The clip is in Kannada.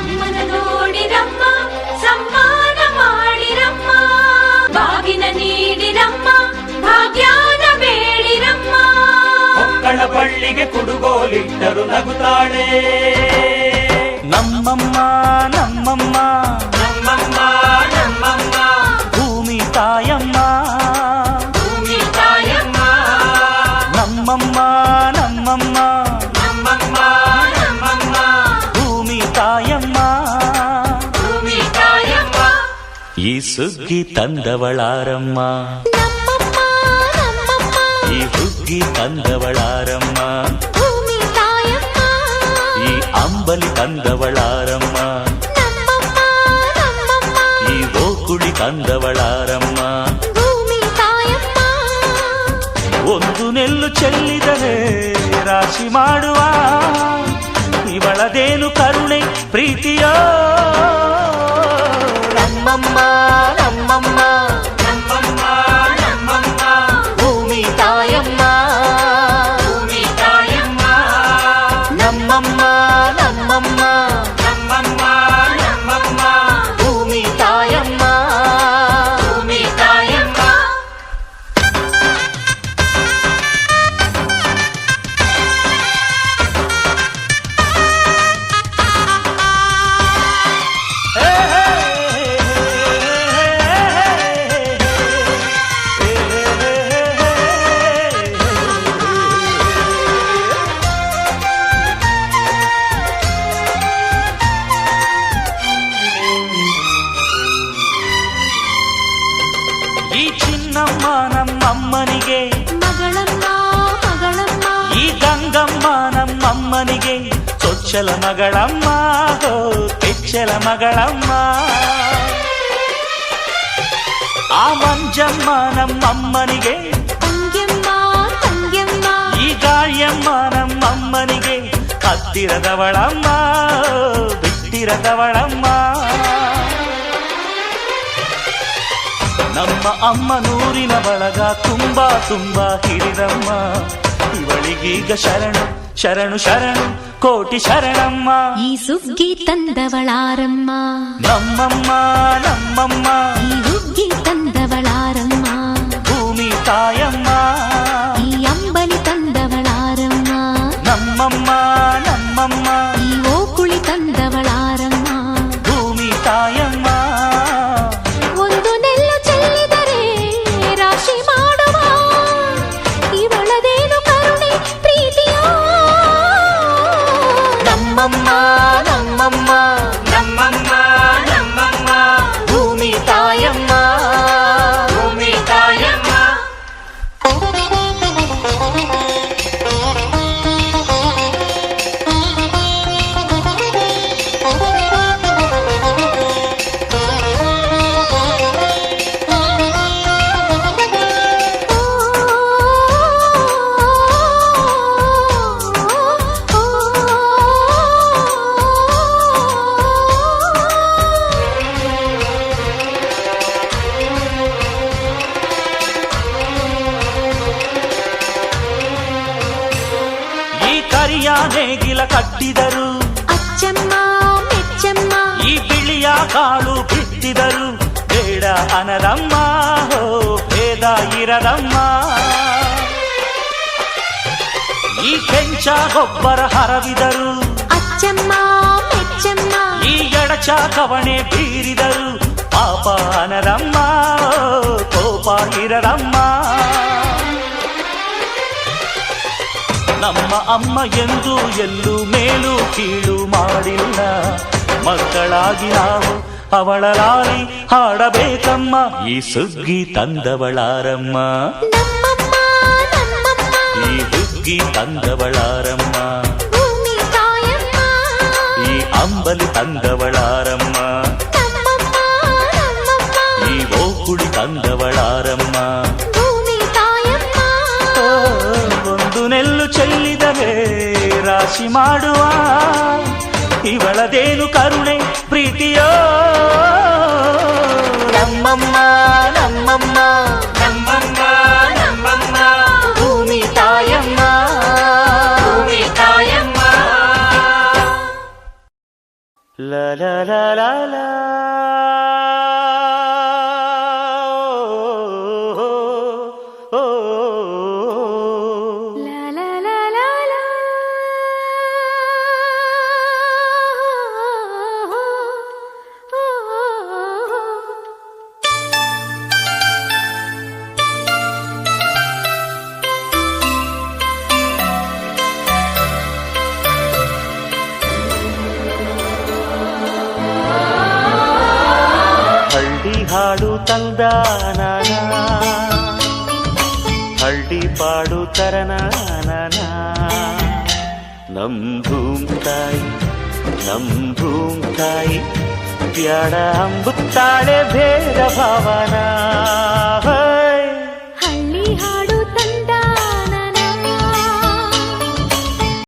ಅಮ್ಮನ ನೋಡಿರಮ್ಮ, ಸಮ್ಮಾನ ಮಾಡಿರಮ್ಮ, ಬಾಗಿನ ನೀಡಿರಮ್ಮ, ಭಾಗ್ಯಾನ ಬೇಡಿರಮ್ಮ. ಮಕ್ಕಳ ಬಳ್ಳಿಗೆ ಕುಡುಗೋಲಿಟ್ಟರು ನಗುತ್ತಾಳೆ ನಮ್ಮಮ್ಮ ನಮ್ಮಮ್ಮ ನಮ್ಮಮ್ಮ ನಮ್ಮಮ್ಮ ಭೂಮಿ ತಾಯಮ್ಮ ಭೂಮಿ ತಾಯಮ್ಮ ನಮ್ಮಮ್ಮ ನಮ್ಮಮ್ಮ ನಮ್ಮಮ್ಮ ನಮ್ಮಮ್ಮ ಭೂಮಿ ತಾಯಮ್ಮ ಭೂಮಿ ತಾಯಮ್ಮ. ಈ ಸುಗ್ಗಿ ತಂದವಳಾರಮ್ಮ, ಈ ಹುಗ್ಗಿ ತಂದವಳಾರಮ್ಮ, ಭೂಮಿ ತಾಯಮ್ಮ. ಈ ಅಂಬಲಿ ತಂದವಳಾರಮ್ಮ, ಈ ಓಕುಳಿ ತಂದವಳಾರಮ್ಮ, ಭೂಮಿ ತಾಯಮ್ಮ. ಒಂದು ನೆಲ್ಲು ಚೆಲ್ಲಿದರೆ ರಾಶಿ ಮಾಡುವ ಇವಳದೇನು ಕರುಣೆ ಪ್ರೀತಿಯೋ ನಮ್ಮಮ್ಮ ನಮ್ಮಮ್ಮ ನಮ್ಮಮ್ಮ ನಮ್ಮಮ್ಮ ಭೂಮಿ ತಾಯಮ್ಮ ಭೂಮಿ ತಾಯಮ್ಮ ನಮ್ಮಮ್ಮ ನಮ್ಮಮ್ಮ ನಮ್ಮಮ್ಮ ನಮ್ಮಮ್ಮ ಭೂಮಿ ತಾಯಮ್ಮ ಭೂಮಿ ತಾಯಮ್ಮ. ಈ ಚಿನ್ನಮ್ಮ ನಮ್ಮಮ್ಮನಿಗೆ ಮಗಳಮ್ಮ ಮಗಳಮ್ಮ, ಈ ಗಂಗಮ್ಮ ನಮ್ಮಮ್ಮನಿಗೆ ಚೊಚ್ಚಲ ಮಗಳಮ್ಮ ಹೋ ಕೆಚ್ಚಲ ಮಗಳಮ್ಮ. ಆ ಮಂಜಮ್ಮ ನಮ್ಮಮ್ಮನಿಗೆ ತಂಗ್ಯಮ್ಮ ತಂಗ್ಯಮ್ಮ, ಈ ಗಾಳಿಯಮ್ಮ ನಮ್ಮಮ್ಮನಿಗೆ ಹತ್ತಿರದವಳಮ್ಮ ಬಿಟ್ಟಿರದವಳಮ್ಮ. ನಮ್ಮ ಅಮ್ಮ ನೂರಿನ ಬಳಗ ತುಂಬಾ ತುಂಬಾ ಹಿರಿದಮ್ಮ, ಇವಳಿಗೀಗ ಶರಣು ಶರಣು ಶರಣು ಕೋಟಿ ಶರಣಮ್ಮ. ಈ ಸುಗ್ಗಿ ತಂದವಳಾರಮ್ಮ, ನಮ್ಮಮ್ಮ ನಮ್ಮಮ್ಮ ಈ ಹುಗ್ಗಿ ತಂದವಳಾರಮ್ಮ, ಭೂಮಿ ತಾಯಮ್ಮ, ಈ ಅಂಬಲಿ ತಂದವಳಾರಮ್ಮ, ನಮ್ಮಮ್ಮ ನಮ್ಮಮ್ಮ ಈ ಓಕುಳಿ ತಂದವಳಾರಮ್ಮ, ಭೂಮಿ ತಾಯಮ್ಮ. ಒಂದು ನೆಲ್ಲು ಚೆಲ್ಲಿದರೆ ರಾಶಿ ಮಾಡುವ ಇವಳದೇನು ಕರುಣೆ ಪ್ರೀತಿಯೋ ನಮ್ಮಮ್ಮ ನಮ್ಮಮ್ಮ ನಮ್ಮಮ್ಮ ನಮ್ಮಮ್ಮ ಭೂಮಿ ತಾಯಮ್ಮ ಭೂಮಿ ತಾಯಮ್ಮ. ಈ ಕರಿಯ ನೇಗಿಲ ಕಟ್ಟಿದರು, ಅಚ್ಚಮ್ಮ ಮೆಚ್ಚಮ್ಮ, ಈ ಬಿಳಿಯ ಕಾಳು ಬಿತ್ತಿದರು, ಬೇಡ ಅನರಮ್ಮ ಹೋ ಭೇದ ಇರದಮ್ಮ. ಈ ಕೆಂಚ ಗೊಬ್ಬರ ಹರವಿದರು, ಅಚ್ಚಮ್ಮ ಮೆಚ್ಚಮ್ಮ, ಈ ಎಡಚ ಕವಣೆ ಬೀರಿದರು, ಪಾಪ ಅನರಮ್ಮ ಕೋಪ ಇರದಮ್ಮ. ನಮ್ಮ ಅಮ್ಮ ಎಂದು ಎಲ್ಲೂ ಮೇಲು ಕೀಳು ಮಾಡಿಲ್ಲ, ಮಕ್ಕಳಾಗಿ ನಾವು ಅವಳ ಲಾಲಿ ಹಾಡಬೇಕಮ್ಮ. ಈ ಸುಗ್ಗಿ ತಂದವಳಾರಮ್ಮ, ನಮ್ಮಮ್ಮ ನಮ್ಮಮ್ಮ, ಈ ಹುಗ್ಗಿ ತಂದವಳಾರಮ್ಮ, ಭೂಮಿ ತಾಯಮ್ಮ, ಈ ಅಂಬಲಿ ತಂದವಳಾರಮ್ಮ, ನಮ್ಮಮ್ಮ ನಮ್ಮಮ್ಮ, ಈ ಓಕುಳಿ ತಂದವಳಾರಮ್ಮ. ಭೂಮಿ ತಾಯಮ್ಮ. ಓ, ಒಂದು ನೆಲ್ಲು ಚೆಲ್ಲಿದರೆ ರಾಶಿ ಮಾಡುವ ಇವಳದೇನು ಕರುಣೆ ಪ್ರೀತಿಯೋ ನಮ್ಮಮ್ಮ ನಮ್ಮಮ್ಮ ನಮ್ಮಮ್ಮ ನಮ್ಮಮ್ಮ ಭೂಮಿ ತಾಯಮ್ಮ ಭೂಮಿ ತಾಯಮ್ಮ. La la la la la. Oh, oh, oh. La la la la la. ಹಳ್ಳಿ ಹಾಡು ತಂದ ನಾನ, ಹಳ್ಳಿ ಪಾಡು ತರನಾನ. ನಮ್ ಭೂಮ್ ತಾಯಿ, ನಮ್ ಭೂಮ್ ತಾಯಿ, ಬ್ಯಾಡ ಅಂಬುತ್ತಾಳೆ ಭೇದ ಭಾವನಾ.